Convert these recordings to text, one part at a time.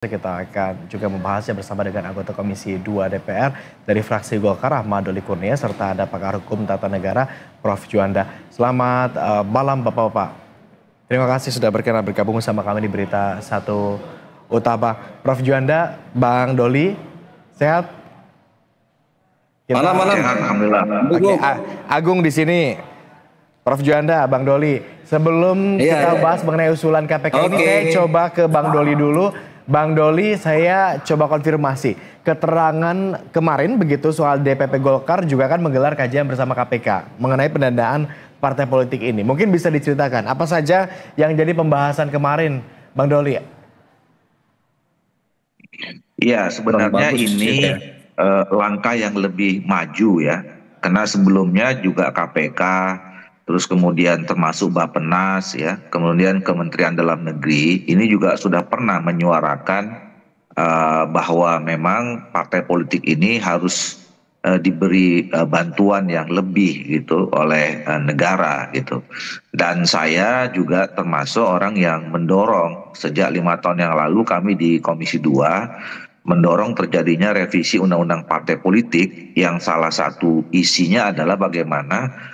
Kita akan juga membahasnya bersama dengan anggota Komisi 2 DPR dari fraksi Golkar Ahmad Doli Kurnia serta ada pakar hukum tata negara Prof. Juanda. Selamat malam Bapak-Bapak. Terima kasih sudah berkenan bergabung bersama kami di Berita Satu Utama. Prof. Juanda, Bang Doli, sehat? Malam, alhamdulillah. Oke, Agung di sini. Prof. Juanda, Bang Doli. Sebelum kita bahas mengenai usulan KPK ini, saya coba ke Bang Doli dulu. Bang Doli, saya coba konfirmasi. Keterangan kemarin begitu soal DPP Golkar juga kan menggelar kajian bersama KPK mengenai pendanaan partai politik ini. Mungkin bisa diceritakan apa saja yang jadi pembahasan kemarin, Bang Doli? Iya, sebenarnya ini langkah yang lebih maju ya. Karena sebelumnya juga KPK, terus kemudian termasuk Bappenas ya, kemudian Kementerian Dalam Negeri ini juga sudah pernah menyuarakan bahwa memang partai politik ini harus diberi bantuan yang lebih gitu oleh negara gitu. Dan saya juga termasuk orang yang mendorong sejak 5 tahun yang lalu kami di Komisi 2 mendorong terjadinya revisi Undang-Undang Partai Politik yang salah satu isinya adalah bagaimana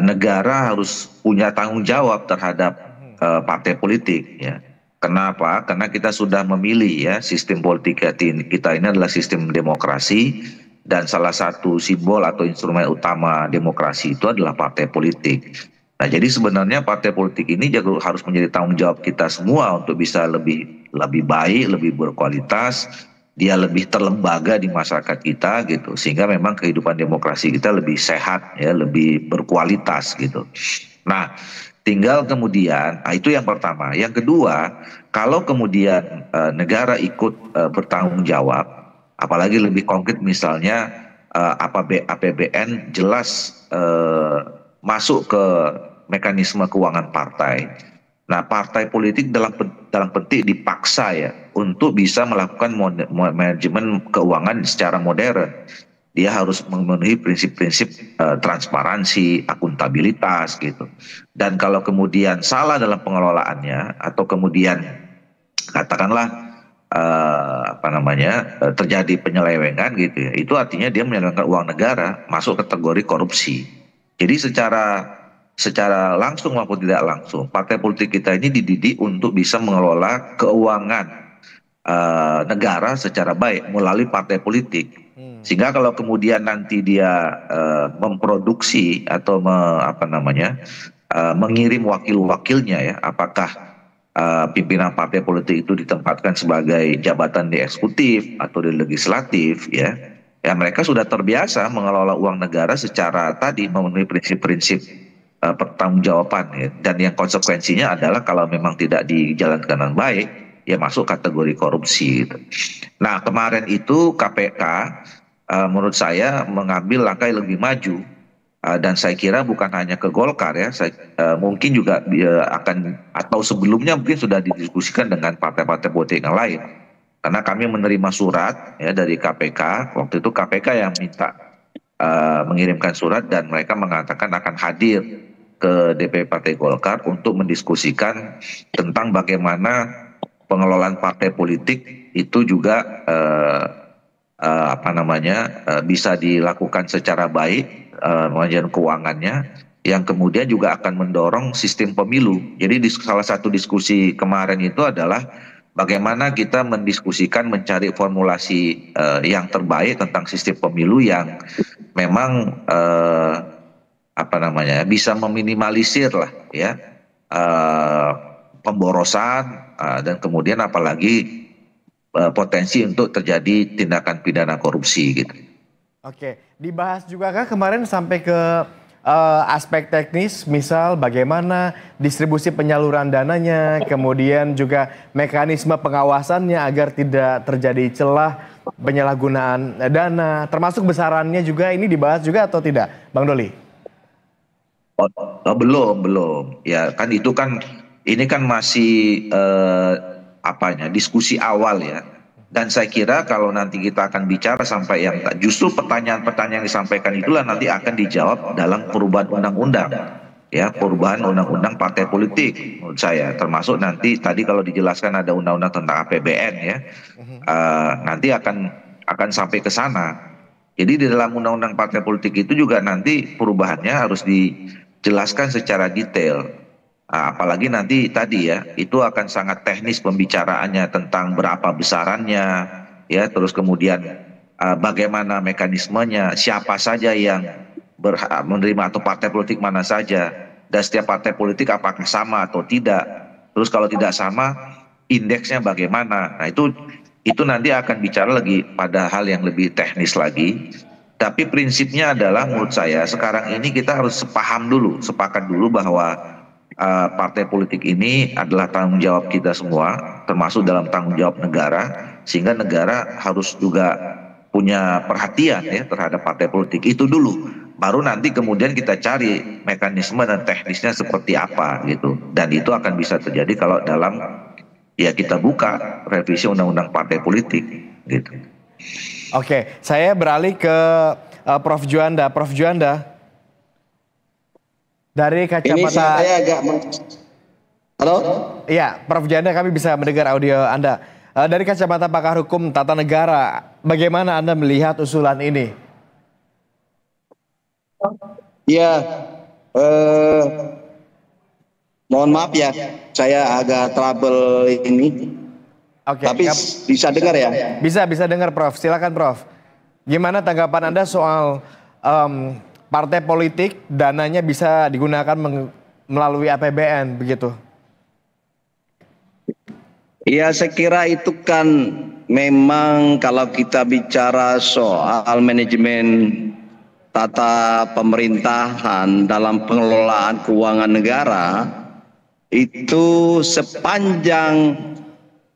negara harus punya tanggung jawab terhadap partai politik ya. Kenapa? Karena kita sudah memilih ya, sistem politik kita ini adalah sistem demokrasi dan salah satu simbol atau instrumen utama demokrasi itu adalah partai politik. Nah, jadi sebenarnya partai politik ini juga harus menjadi tanggung jawab kita semua untuk bisa lebih baik, lebih berkualitas, dia lebih terlembaga di masyarakat kita gitu, sehingga memang kehidupan demokrasi kita lebih sehat ya, lebih berkualitas gitu. Nah, tinggal kemudian itu yang pertama. Yang kedua, kalau kemudian negara ikut bertanggung jawab, apalagi lebih konkret misalnya APBN jelas masuk ke mekanisme keuangan partai. Nah, partai politik dalam penting dipaksa ya untuk bisa melakukan manajemen keuangan secara modern. Dia harus memenuhi prinsip-prinsip transparansi, akuntabilitas gitu. Dan kalau kemudian salah dalam pengelolaannya atau kemudian katakanlah terjadi penyelewengan gitu ya, itu artinya dia menyelewengkan uang negara, masuk kategori korupsi. Jadi secara langsung maupun tidak langsung, partai politik kita ini dididik untuk bisa mengelola keuangan negara secara baik melalui partai politik. Sehingga kalau kemudian nanti dia memproduksi atau mengirim wakil-wakilnya ya, apakah pimpinan partai politik itu ditempatkan sebagai jabatan di eksekutif atau di legislatif ya, mereka sudah terbiasa mengelola uang negara secara tadi memenuhi prinsip-prinsip pertanggungjawaban ya. Dan yang konsekuensinya adalah kalau memang tidak dijalankan dengan baik ya masuk kategori korupsi gitu. Nah, kemarin itu KPK menurut saya mengambil langkah yang lebih maju dan saya kira bukan hanya ke Golkar ya, mungkin juga akan atau sebelumnya mungkin sudah didiskusikan dengan partai-partai politik yang lain. Karena kami menerima surat ya dari KPK, waktu itu KPK yang minta mengirimkan surat dan mereka mengatakan akan hadir ke DPP Partai Golkar untuk mendiskusikan tentang bagaimana pengelolaan partai politik itu juga bisa dilakukan secara baik, manajemen keuangannya, yang kemudian juga akan mendorong sistem pemilu. Jadi salah satu diskusi kemarin itu adalah bagaimana kita mendiskusikan mencari formulasi yang terbaik tentang sistem pemilu yang memang bisa meminimalisir lah ya pemborosan dan kemudian apalagi potensi untuk terjadi tindakan pidana korupsi gitu. Oke, dibahas juga kah kemarin sampai ke aspek teknis, misal bagaimana distribusi penyaluran dananya, kemudian juga mekanisme pengawasannya agar tidak terjadi celah penyalahgunaan dana, termasuk besarannya juga, ini dibahas juga atau tidak, Bang Doli? Belum. Ya kan itu kan ini kan masih diskusi awal ya. Dan saya kira kalau nanti kita akan bicara sampai yang justru pertanyaan-pertanyaan yang disampaikan itulah nanti akan dijawab dalam perubahan undang-undang. ya perubahan undang-undang partai politik menurut saya, termasuk nanti tadi kalau dijelaskan ada undang-undang tentang APBN ya, nanti akan sampai ke sana. Jadi di dalam undang-undang partai politik itu juga nanti perubahannya harus dijelaskan secara detail. Apalagi nanti tadi ya, itu akan sangat teknis pembicaraannya tentang berapa besarannya, ya, terus kemudian bagaimana mekanismenya, siapa saja yang berhak menerima atau partai politik mana saja, dan setiap partai politik apakah sama atau tidak. Terus kalau tidak sama, indeksnya bagaimana. Nah itu nanti akan bicara lagi pada hal yang lebih teknis lagi. Tapi prinsipnya adalah menurut saya sekarang ini kita harus sepakat dulu bahwa partai politik ini adalah tanggung jawab kita semua, termasuk dalam tanggung jawab negara, sehingga negara harus juga punya perhatian ya terhadap partai politik itu dulu. Baru nanti kemudian kita cari mekanisme dan teknisnya seperti apa gitu. Dan itu akan bisa terjadi kalau dalam ya kita buka revisi undang-undang partai politik gitu. Oke, saya beralih ke Prof. Juanda. Prof. Juanda, dari kacamata... Ini saya agak... Halo? Iya, Prof. Juanda, kami bisa mendengar audio Anda. Dari kacamata pakar hukum tata negara, bagaimana Anda melihat usulan ini? Ya, mohon maaf ya, saya agak trouble ini. Oke, tapi bisa dengar ya? Bisa dengar Prof. Silakan Prof. Gimana tanggapan Anda soal partai politik dananya bisa digunakan melalui APBN begitu? Iya, saya kira itu kan memang kalau kita bicara soal manajemen tata pemerintahan dalam pengelolaan keuangan negara, itu sepanjang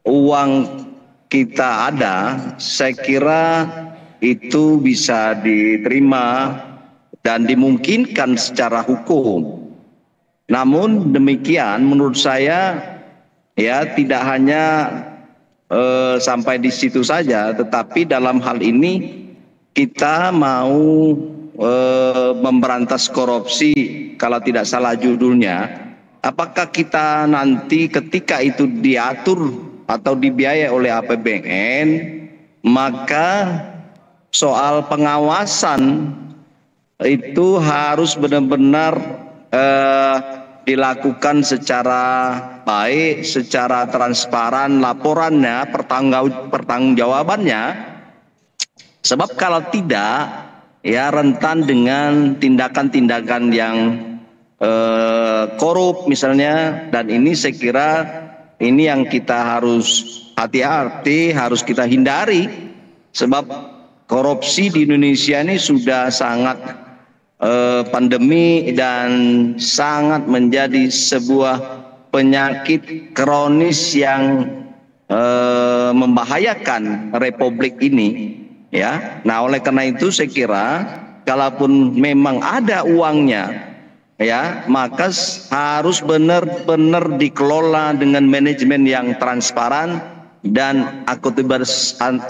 uang kita ada, saya kira itu bisa diterima dan dimungkinkan secara hukum. Namun demikian menurut saya ya tidak hanya sampai di situ saja, tetapi dalam hal ini kita mau memberantas korupsi, kalau tidak salah judulnya. Apakah kita nanti ketika itu diatur atau dibiayai oleh APBN, maka soal pengawasan itu harus benar-benar dilakukan secara baik, secara transparan, laporannya, pertanggungjawabannya. Sebab kalau tidak, ya rentan dengan tindakan-tindakan yang korup misalnya, dan ini saya kira ini yang kita harus hati-hati, harus kita hindari, sebab korupsi di Indonesia ini sudah sangat pandemi dan sangat menjadi sebuah penyakit kronis yang membahayakan republik ini. Ya, nah oleh karena itu saya kira kalaupun memang ada uangnya, ya maka harus benar-benar dikelola dengan manajemen yang transparan dan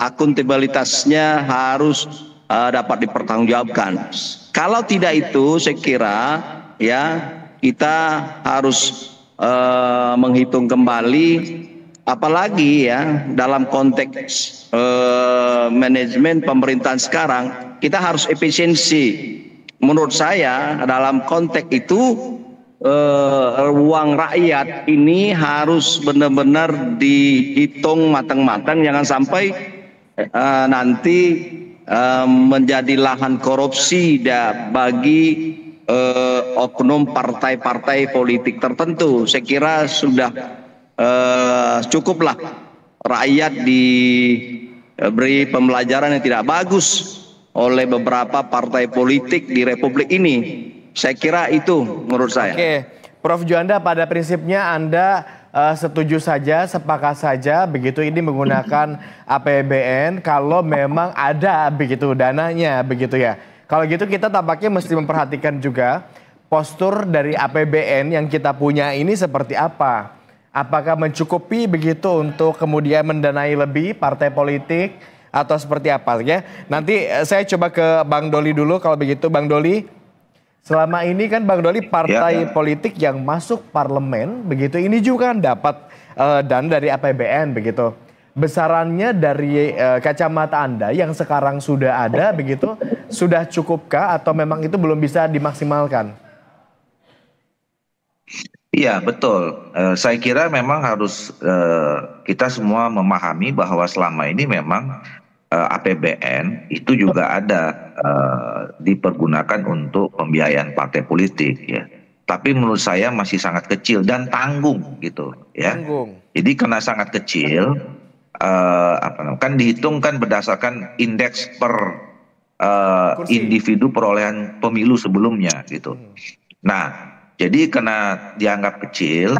akuntabilitasnya harus dapat dipertanggungjawabkan. Kalau tidak itu, saya kira ya kita harus menghitung kembali. Apalagi ya dalam konteks manajemen pemerintahan sekarang, kita harus efisiensi. Menurut saya dalam konteks itu uang rakyat ini harus benar-benar dihitung matang-matang, jangan sampai nanti menjadi lahan korupsi bagi oknum partai-partai politik tertentu. Saya kira sudah cukuplah rakyat diberi pembelajaran yang tidak bagus oleh beberapa partai politik di republik ini. Saya kira itu menurut saya. Oke, Prof. Juanda, pada prinsipnya Anda setuju saja, sepakat saja begitu ini menggunakan APBN kalau memang ada begitu dananya begitu ya. Kalau gitu kita tampaknya mesti memperhatikan juga postur dari APBN yang kita punya ini seperti apa. Apakah mencukupi begitu untuk kemudian mendanai lebih partai politik atau seperti apa ya? Nanti saya coba ke Bang Doli dulu kalau begitu. Bang Doli, Selama ini kan Bang Doli partai politik yang masuk parlemen begitu ini juga kan dapat dana dari APBN begitu. Besarannya dari kacamata Anda yang sekarang sudah ada begitu sudah cukupkah atau memang itu belum bisa dimaksimalkan? Iya betul. Saya kira memang harus kita semua memahami bahwa selama ini memang APBN itu juga ada dipergunakan untuk pembiayaan partai politik ya. Tapi menurut saya masih sangat kecil dan tanggung gitu ya. Tanggung. Jadi karena sangat kecil, kan dihitung kan berdasarkan indeks per individu perolehan pemilu sebelumnya gitu. Nah, jadi karena dianggap kecil,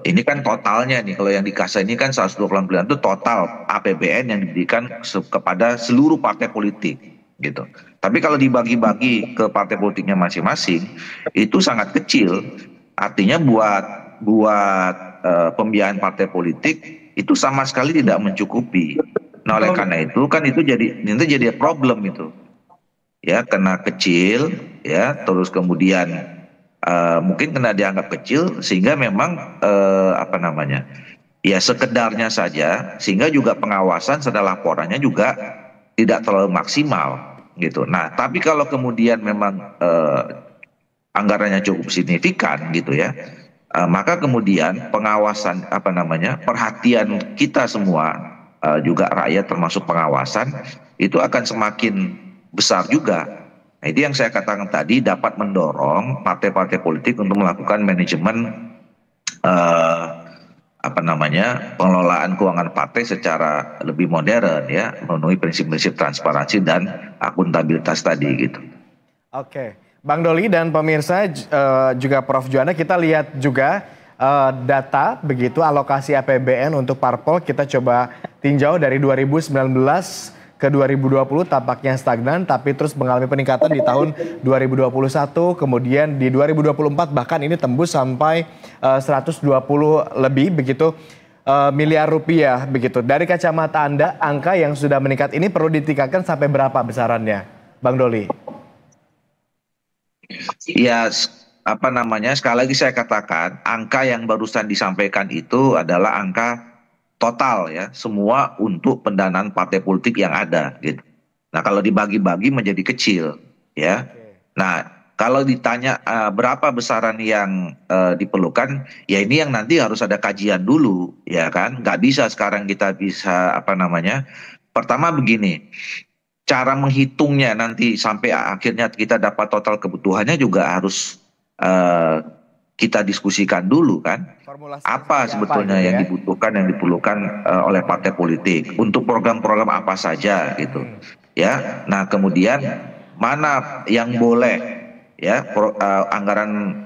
ini kan totalnya nih, kalau yang dikasih ini kan 120 miliar itu total APBN yang diberikan kepada seluruh partai politik gitu. Tapi kalau dibagi-bagi ke partai politiknya masing-masing itu sangat kecil. Artinya buat pembiayaan partai politik itu sama sekali tidak mencukupi. Nah oleh karena itu kan itu jadi problem itu. Ya karena kecil ya terus kemudian mungkin karena dianggap kecil sehingga memang ya sekedarnya saja sehingga juga pengawasan setelah laporannya juga tidak terlalu maksimal gitu. Nah tapi kalau kemudian memang anggarannya cukup signifikan gitu ya, maka kemudian pengawasan perhatian kita semua juga rakyat termasuk pengawasan itu akan semakin besar juga. Nah, itu yang saya katakan tadi dapat mendorong partai-partai politik untuk melakukan manajemen pengelolaan keuangan partai secara lebih modern ya, memenuhi prinsip-prinsip transparansi dan akuntabilitas tadi gitu. Oke, Bang Doli dan pemirsa juga Prof Juanda, kita lihat juga data begitu alokasi APBN untuk parpol kita coba tinjau dari 2019 ke 2020 tampaknya stagnan tapi terus mengalami peningkatan di tahun 2021 kemudian di 2024 bahkan ini tembus sampai 120 lebih begitu miliar rupiah begitu. Dari kacamata Anda angka yang sudah meningkat ini perlu ditingkatkan sampai berapa besarannya Bang Doli? Ya sekali lagi saya katakan angka yang barusan disampaikan itu adalah angka total ya, semua untuk pendanaan partai politik yang ada gitu. Nah kalau dibagi-bagi menjadi kecil ya. Nah kalau ditanya berapa besaran yang diperlukan, ya ini yang nanti harus ada kajian dulu ya kan. Nggak bisa sekarang kita bisa pertama begini, cara menghitungnya nanti sampai akhirnya kita dapat total kebutuhannya juga harus kita diskusikan dulu kan, apa sebetulnya yang dibutuhkan, yang diperlukan oleh partai politik untuk program-program apa saja gitu ya. Nah kemudian mana yang boleh ya anggaran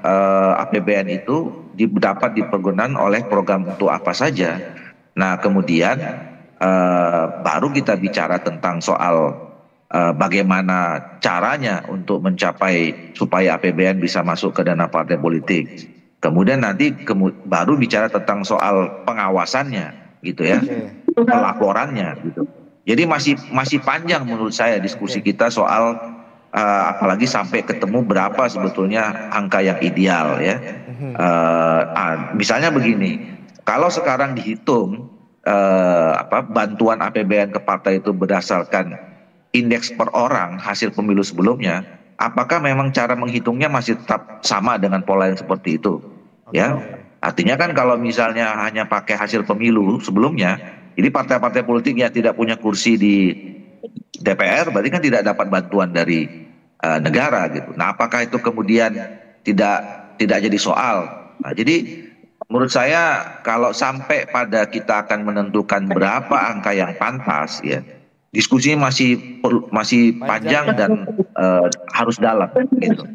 APBN itu dapat dipergunakan oleh program untuk apa saja. Nah kemudian baru kita bicara tentang soal bagaimana caranya untuk mencapai supaya APBN bisa masuk ke dana partai politik. Kemudian nanti baru bicara tentang soal pengawasannya gitu ya, pelaporannya gitu. Jadi masih panjang menurut saya diskusi kita soal apalagi sampai ketemu berapa sebetulnya angka yang ideal ya. Misalnya begini, kalau sekarang dihitung bantuan APBN ke partai itu berdasarkan indeks per orang hasil pemilu sebelumnya, apakah memang cara menghitungnya masih tetap sama dengan pola yang seperti itu? Ya, artinya kan kalau misalnya hanya pakai hasil pemilu sebelumnya, jadi partai-partai politik yang tidak punya kursi di DPR, berarti kan tidak dapat bantuan dari negara gitu. Nah, apakah itu kemudian tidak jadi soal? Nah, jadi menurut saya kalau sampai pada kita akan menentukan berapa angka yang pantas, ya. Diskusinya masih panjang dan harus dalam gitu.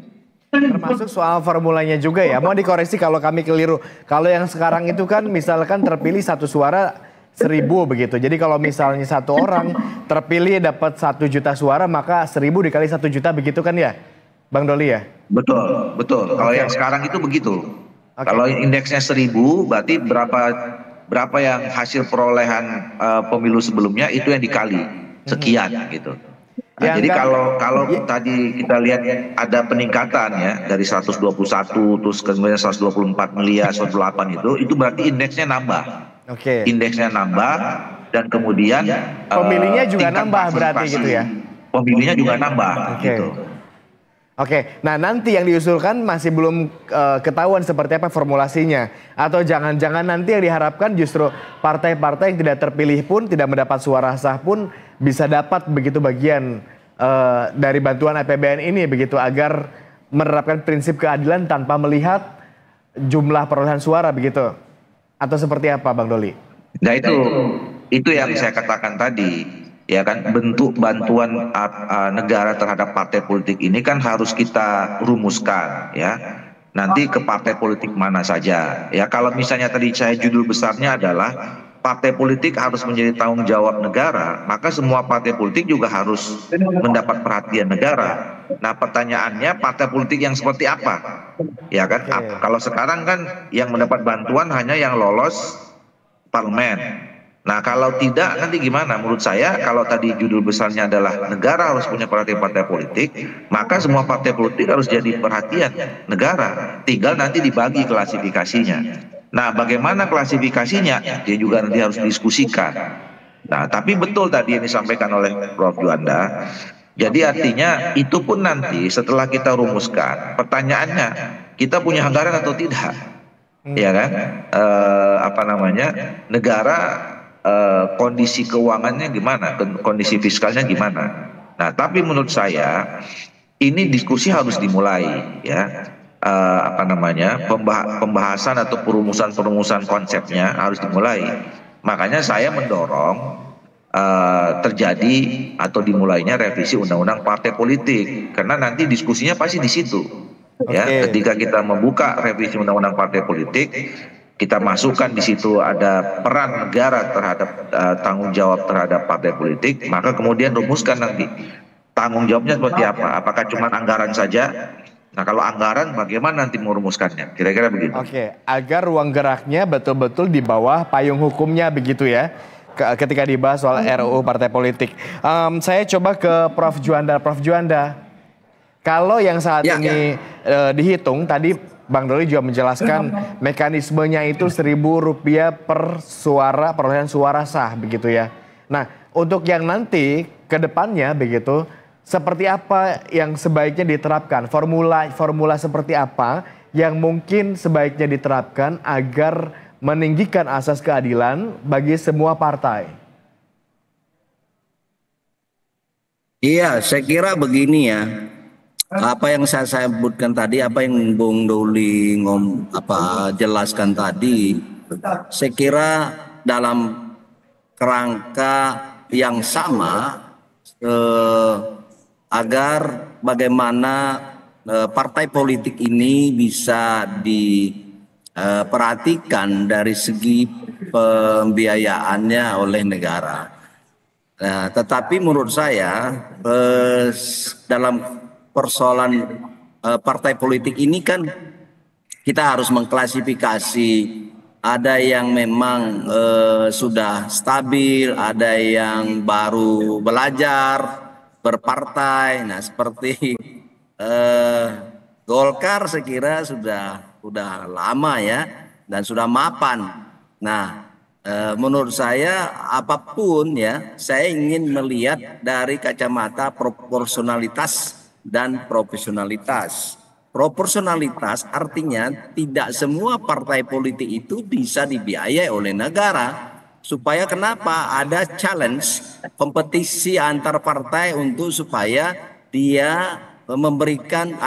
Termasuk soal formulanya juga ya. Mau dikoreksi kalau kami keliru. Kalau yang sekarang itu kan misalkan terpilih satu suara 1.000 begitu. Jadi kalau misalnya satu orang terpilih dapat 1 juta suara maka 1.000 dikali 1 juta begitu kan ya, Bang Doli ya? Betul. Kalau yang sekarang itu begitu. Kalau indeksnya 1.000 berarti berapa yang hasil perolehan pemilu sebelumnya itu yang dikali sekian gitu. Nah, jadi kalau tadi kita lihat ada peningkatan ya dari 121 terus kemudian 124 miliar 108 itu berarti indeksnya nambah. Oke. Indeksnya nambah dan kemudian pemilihnya juga nambah berarti gitu ya. Pemilihnya juga nambah gitu. Oke, nah nanti yang diusulkan masih belum ketahuan seperti apa formulasinya. Atau jangan-jangan nanti yang diharapkan justru partai-partai yang tidak terpilih pun, tidak mendapat suara sah pun bisa dapat begitu bagian dari bantuan APBN ini begitu agar menerapkan prinsip keadilan tanpa melihat jumlah perolehan suara begitu. Atau seperti apa Bang Doli? Nah itu yang saya katakan tadi. Ya kan, bentuk bantuan negara terhadap partai politik ini kan harus kita rumuskan ya. Nanti ke partai politik mana saja. Ya kalau misalnya tadi saya judul besarnya adalah partai politik harus menjadi tanggung jawab negara, maka semua partai politik juga harus mendapat perhatian negara. Nah pertanyaannya partai politik yang seperti apa? Ya kan, kalau sekarang kan yang mendapat bantuan hanya yang lolos parlemen. Nah kalau tidak nanti gimana? Menurut saya kalau tadi judul besarnya adalah negara harus punya partai-partai politik, maka semua partai politik harus jadi perhatian negara. Tinggal nanti dibagi klasifikasinya. Nah bagaimana klasifikasinya? Dia juga nanti harus diskusikan. Nah tapi betul tadi yang disampaikan oleh Prof. Juanda. Jadi artinya itu pun nanti setelah kita rumuskan, pertanyaannya kita punya anggaran atau tidak? Ya kan? Negara kondisi keuangannya gimana, kondisi fiskalnya gimana. Nah tapi menurut saya ini diskusi harus dimulai ya, pembahasan atau perumusan konsepnya harus dimulai. Makanya saya mendorong terjadi atau dimulainya revisi undang-undang partai politik, karena nanti diskusinya pasti di situ. Ya, ketika kita membuka revisi undang-undang partai politik, kita masukkan di situ ada peran negara terhadap tanggung jawab terhadap partai politik, maka kemudian rumuskan nanti tanggung jawabnya seperti apa. Apakah cuma anggaran saja? Nah kalau anggaran bagaimana nanti merumuskannya? Kira-kira begitu. Oke, agar ruang geraknya betul-betul di bawah payung hukumnya begitu ya. Ketika dibahas soal RUU partai politik. Saya coba ke Prof. Juanda. Prof. Juanda, kalau yang saat ini dihitung tadi Bang Doli juga menjelaskan mekanismenya itu Rp1.000 per suara, perolehan suara sah begitu ya. Nah untuk yang nanti ke depannya begitu, seperti apa yang sebaiknya diterapkan? Formula seperti apa yang mungkin sebaiknya diterapkan agar meninggikan asas keadilan bagi semua partai? Iya, saya kira begini ya. Apa yang saya sebutkan tadi, apa yang Bung Doli jelaskan tadi, saya kira dalam kerangka yang sama agar bagaimana partai politik ini bisa diperhatikan dari segi pembiayaannya oleh negara. Nah, tetapi menurut saya dalam persoalan partai politik ini kan kita harus mengklasifikasi, ada yang memang sudah stabil, ada yang baru belajar berpartai. Nah seperti Golkar saya kira sudah lama ya dan sudah mapan. Nah menurut saya apapun ya, saya ingin melihat dari kacamata proporsionalitas dan profesionalitas. Proporsionalitas artinya tidak semua partai politik itu bisa dibiayai oleh negara. Supaya kenapa? Ada challenge, kompetisi antar partai untuk supaya dia memberikan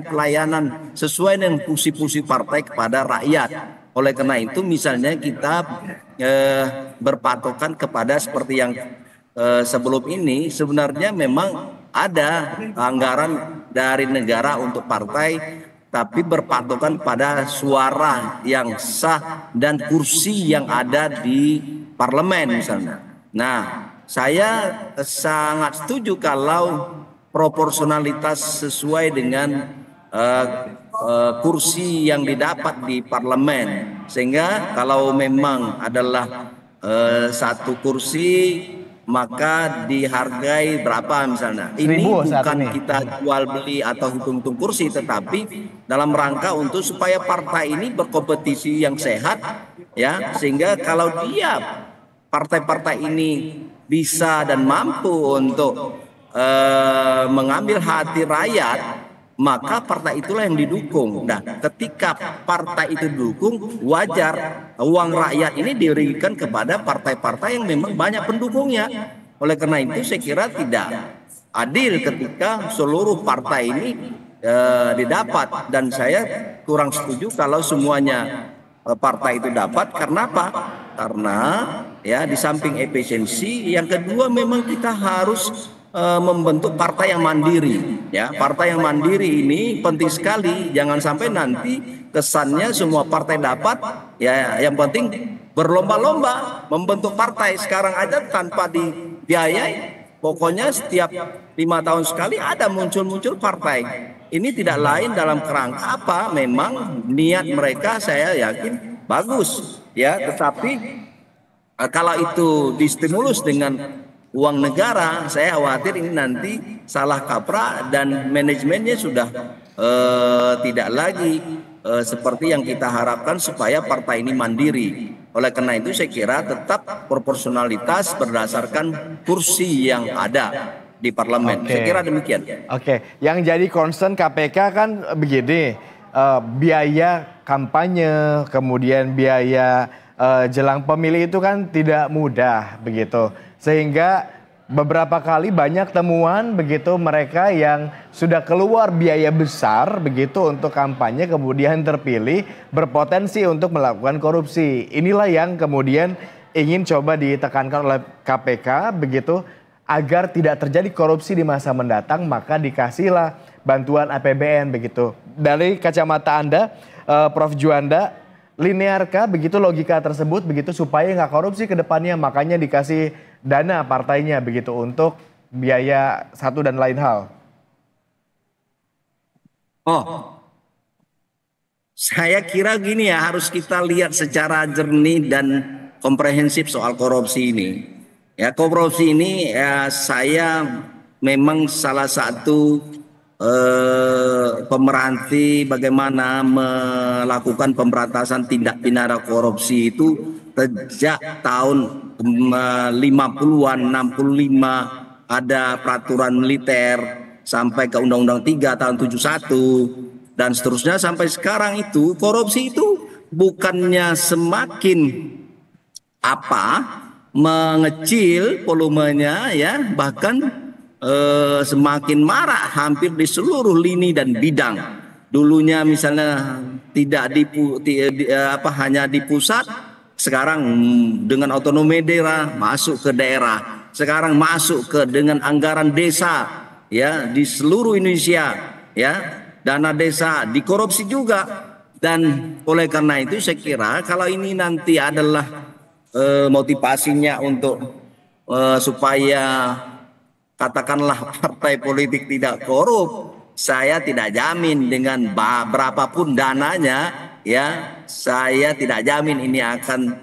pelayanan sesuai dengan fungsi-fungsi partai kepada rakyat. Oleh karena itu misalnya kita berpatokan kepada seperti yang sebelum ini, sebenarnya memang ada anggaran dari negara untuk partai, tapi berpatokan pada suara yang sah dan kursi yang ada di parlemen misalnya. Nah, saya sangat setuju kalau proporsionalitas sesuai dengan kursi yang didapat di parlemen, sehingga kalau memang adalah satu kursi maka dihargai berapa misalnya. Ini bukan kita jual beli atau hitung-hitung kursi, tetapi dalam rangka untuk supaya partai ini berkompetisi yang sehat, ya, sehingga kalau dia partai-partai ini bisa dan mampu untuk mengambil hati rakyat, maka partai itulah yang didukung. Nah, ketika partai itu didukung, wajar uang rakyat ini diberikan kepada partai-partai yang memang banyak pendukungnya. Oleh karena itu saya kira tidak adil ketika seluruh partai ini didapat, dan saya kurang setuju kalau semuanya partai itu dapat. Karena apa? Karena ya di samping efisiensi, yang kedua memang kita harus membentuk partai yang mandiri, ya. Partai yang mandiri ini penting sekali. Jangan sampai nanti kesannya semua partai dapat, ya, yang penting berlomba-lomba membentuk partai. Sekarang aja tanpa dibiayai, pokoknya setiap 5 tahun sekali ada muncul partai. Ini tidak lain dalam kerangka apa? Memang niat mereka saya yakin bagus, ya, tetapi kalau itu distimulus dengan uang negara, saya khawatir ini nanti salah kaprah dan manajemennya sudah tidak lagi seperti yang kita harapkan supaya partai ini mandiri. Oleh karena itu saya kira tetap proporsionalitas berdasarkan kursi yang ada di parlemen. Saya kira demikian. Yang jadi concern KPK kan begini, biaya kampanye, kemudian biaya jelang pemilih itu kan tidak mudah begitu. Sehingga beberapa kali banyak temuan begitu mereka yang sudah keluar biaya besar begitu untuk kampanye kemudian terpilih berpotensi untuk melakukan korupsi. Inilah yang kemudian ingin coba ditekankan oleh KPK begitu agar tidak terjadi korupsi di masa mendatang, maka dikasihlah bantuan APBN begitu. Dari kacamata Anda, Prof. Juanda, linearkah begitu logika tersebut begitu supaya nggak korupsi ke depannya, makanya dikasih dana partainya begitu untuk biaya satu dan lain hal? Saya kira gini ya, harus kita lihat secara jernih dan komprehensif soal korupsi ini. Ya, korupsi ini ya, saya memang salah satu pemerhati bagaimana melakukan pemberantasan tindak pidana korupsi itu sejak tahun 50-an, 65 ada peraturan militer sampai ke Undang-Undang 3 tahun 71 dan seterusnya sampai sekarang. Itu korupsi itu bukannya semakin mengecil volumenya, ya, bahkan semakin marak hampir di seluruh lini dan bidang. Dulunya misalnya tidak hanya di pusat, sekarang dengan otonomi daerah masuk ke daerah, sekarang masuk ke dengan anggaran desa, ya, di seluruh Indonesia, ya, dana desa dikorupsi juga. Dan oleh karena itu saya kira kalau ini nanti adalah motivasinya untuk supaya katakanlah partai politik tidak korup, saya tidak jamin dengan berapapun dananya, ya, saya tidak jamin ini akan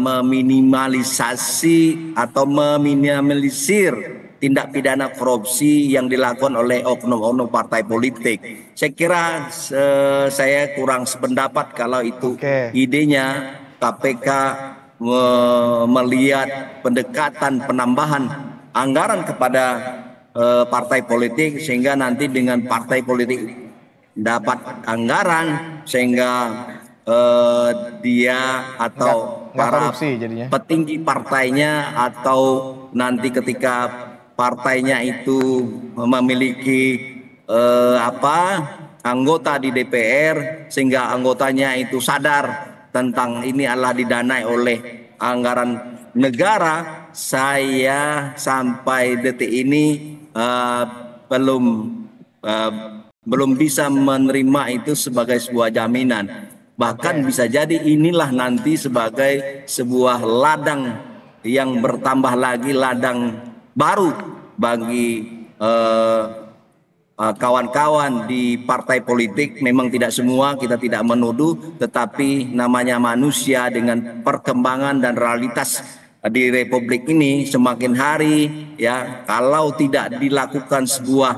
meminimalisasi atau meminimalisir tindak pidana korupsi yang dilakukan oleh oknum-oknum partai politik. Saya kira saya kurang sependapat kalau itu idenya KPK melihat pendekatan penambahan anggaran kepada partai politik sehingga nanti dengan partai politik dapat anggaran sehingga dia atau para petinggi partainya atau nanti ketika partainya itu memiliki anggota di DPR sehingga anggotanya itu sadar tentang ini adalah didanai oleh anggaran negara. Saya sampai detik ini belum bisa menerima itu sebagai sebuah jaminan. Bahkan bisa jadi inilah nanti sebagai sebuah ladang yang bertambah lagi, ladang baru bagi kawan-kawan di partai politik. Memang tidak semua, kita tidak menuduh, tetapi namanya manusia dengan perkembangan dan realitas di Republik ini semakin hari ya, kalau tidak dilakukan sebuah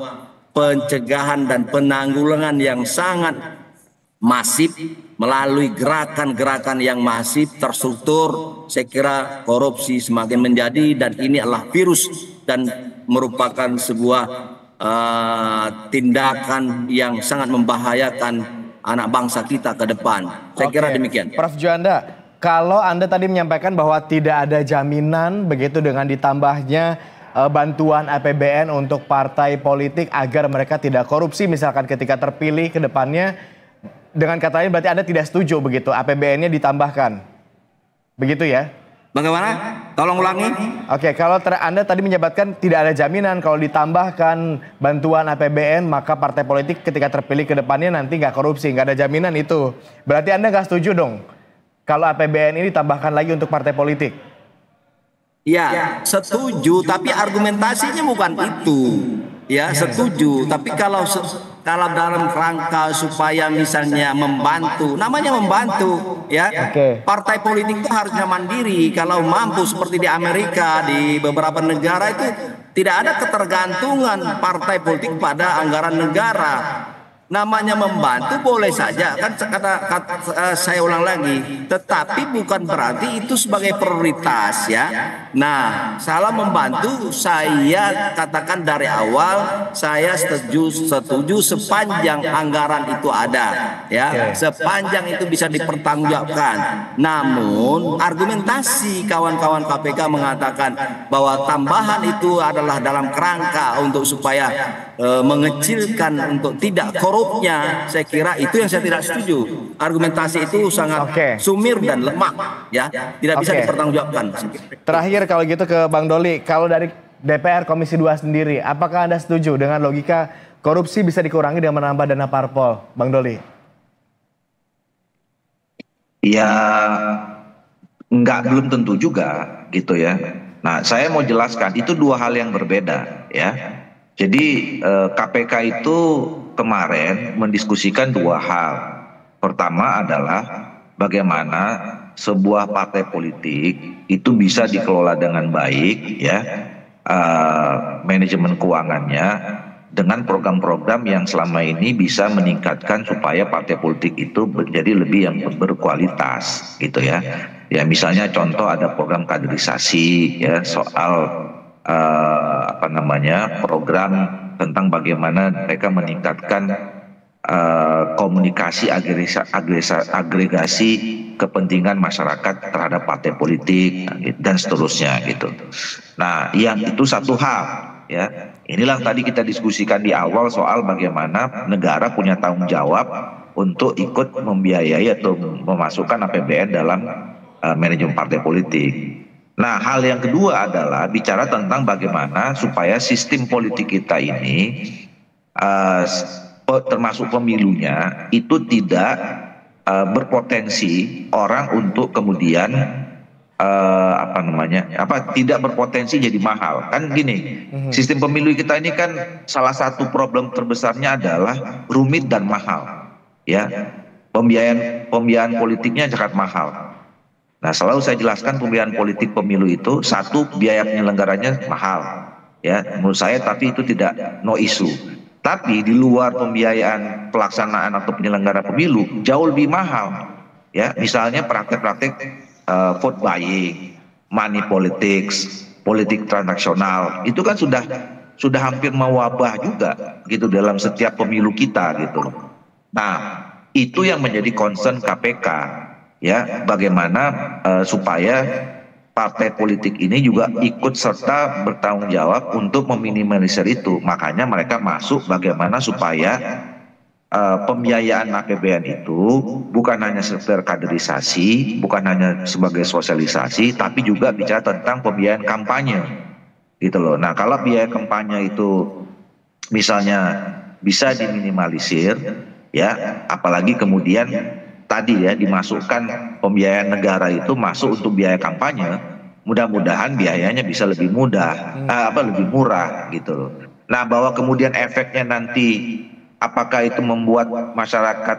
pencegahan dan penanggulangan yang sangat masif melalui gerakan-gerakan yang masif terstruktur, saya kira korupsi semakin menjadi, dan ini adalah virus dan merupakan sebuah tindakan yang sangat membahayakan anak bangsa kita ke depan. Saya kira demikian. Prof. Juanda, kalau Anda tadi menyampaikan bahwa tidak ada jaminan begitu dengan ditambahnya bantuan APBN untuk partai politik agar mereka tidak korupsi misalkan ketika terpilih ke depannya, dengan kata lain berarti Anda tidak setuju begitu APBN-nya ditambahkan, begitu ya? Bagaimana? Tolong ulangi. Oke, kalau Anda tadi menyebutkan tidak ada jaminan kalau ditambahkan bantuan APBN maka partai politik ketika terpilih ke depannya nanti nggak korupsi, nggak ada jaminan itu. Berarti Anda nggak setuju dong kalau APBN ini ditambahkan lagi untuk partai politik? Ya, setuju, tapi argumentasinya bukan itu. Ya, setuju, tapi kalau dalam rangka supaya misalnya membantu, namanya membantu ya. Partai politik itu harusnya mandiri. Kalau mampu seperti di Amerika, di beberapa negara itu tidak ada ketergantungan partai politik pada anggaran negara. Namanya membantu boleh saja, kan saya ulang lagi, tetapi bukan berarti itu sebagai prioritas ya. Nah, salah membantu, saya katakan dari awal saya setuju sepanjang anggaran itu ada ya, sepanjang itu bisa dipertanggungjawabkan. Namun argumentasi kawan-kawan KPK mengatakan bahwa tambahan itu adalah dalam kerangka untuk supaya mengecilkan untuk tidak korupnya, saya kira itu yang saya tidak setuju. Argumentasi itu sangat sumir dan lemah ya, tidak bisa dipertanggungjawabkan. Terakhir kalau gitu ke Bang Doli, kalau dari DPR Komisi 2 sendiri, apakah Anda setuju dengan logika korupsi bisa dikurangi dengan menambah dana parpol, Bang Doli? Ya, belum tentu juga gitu ya. Nah, saya mau jelaskan itu dua hal yang berbeda ya. Jadi KPK itu kemarin mendiskusikan dua hal. Pertama adalah bagaimana sebuah partai politik itu bisa dikelola dengan baik ya, manajemen keuangannya dengan program-program yang selama ini bisa meningkatkan supaya partai politik itu menjadi lebih yang berkualitas gitu ya. Ya misalnya contoh ada program kaderisasi ya, soal program tentang bagaimana mereka meningkatkan komunikasi agregasi kepentingan masyarakat terhadap partai politik dan seterusnya gitu. Nah, yang itu satu hal ya. Inilah tadi kita diskusikan di awal soal bagaimana negara punya tanggung jawab untuk ikut membiayai atau memasukkan APBN dalam manajemen partai politik. Nah, hal yang kedua adalah bicara tentang bagaimana supaya sistem politik kita ini, termasuk pemilunya, itu tidak berpotensi orang untuk kemudian tidak berpotensi jadi mahal. Kan gini, sistem pemilu kita ini kan salah satu problem terbesarnya adalah rumit dan mahal, ya. Pembiayaan politiknya sangat mahal. Nah, selalu saya jelaskan pembiayaan politik pemilu itu, satu, biaya penyelenggaranya mahal ya menurut saya, tapi itu tidak no issue. Tapi di luar pembiayaan pelaksanaan atau penyelenggara pemilu jauh lebih mahal ya, misalnya praktek-praktek vote buying, money politics, politik transaksional, itu kan sudah hampir mewabah juga gitu dalam setiap pemilu kita gitu. Nah, itu yang menjadi concern KPK ya, bagaimana supaya partai politik ini juga ikut serta bertanggung jawab untuk meminimalisir itu. Makanya mereka masuk bagaimana supaya pembiayaan APBN itu bukan hanya sekedar kaderisasi, bukan hanya sebagai sosialisasi, tapi juga bicara tentang pembiayaan kampanye gitu loh. Nah, kalau biaya kampanye itu misalnya bisa diminimalisir ya, apalagi kemudian tadi ya dimasukkan pembiayaan negara itu masuk untuk biaya kampanye, mudah-mudahan biayanya bisa lebih lebih murah gitu. Nah, bahwa kemudian efeknya nanti apakah itu membuat masyarakat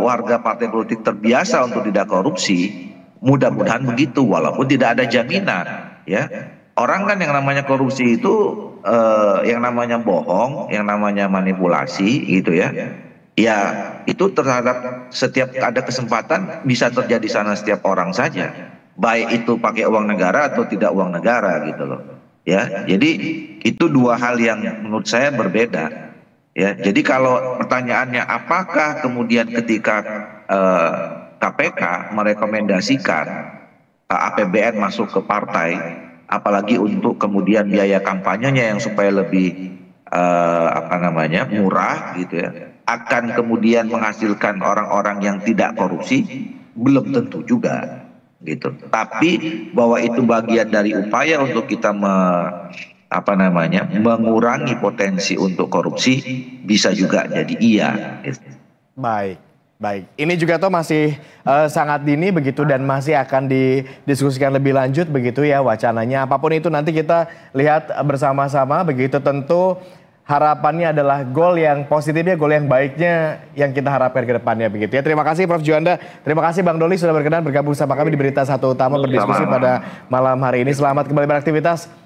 warga partai politik terbiasa untuk tidak korupsi, Mudah-mudahan begitu, walaupun tidak ada jaminan, ya. Orang kan yang namanya korupsi itu, yang namanya bohong, yang namanya manipulasi, gitu ya. Ya, itu terhadap setiap ada kesempatan bisa terjadi sana setiap orang saja. Baik itu pakai uang negara atau tidak uang negara, gitu loh. Ya, jadi itu dua hal yang menurut saya berbeda. Ya, jadi kalau pertanyaannya apakah kemudian ketika KPK merekomendasikan APBN masuk ke partai, apalagi untuk kemudian biaya kampanyenya yang supaya lebih murah gitu ya, akan kemudian menghasilkan orang-orang yang tidak korupsi, belum tentu juga gitu. Tapi bahwa itu bagian dari upaya untuk kita mengurangi potensi untuk korupsi, bisa juga jadi iya. Baik. Baik, ini juga toh masih sangat dini begitu dan masih akan didiskusikan lebih lanjut begitu ya wacananya. Apapun itu nanti kita lihat bersama-sama begitu, tentu harapannya adalah gol yang positifnya, gol yang baiknya yang kita harapkan ke depannya begitu ya. Terima kasih Prof. Juanda, terima kasih Bang Doli sudah berkenan bergabung sama kami di Berita Satu Utama berdiskusi pada malam hari ini. Selamat kembali beraktivitas.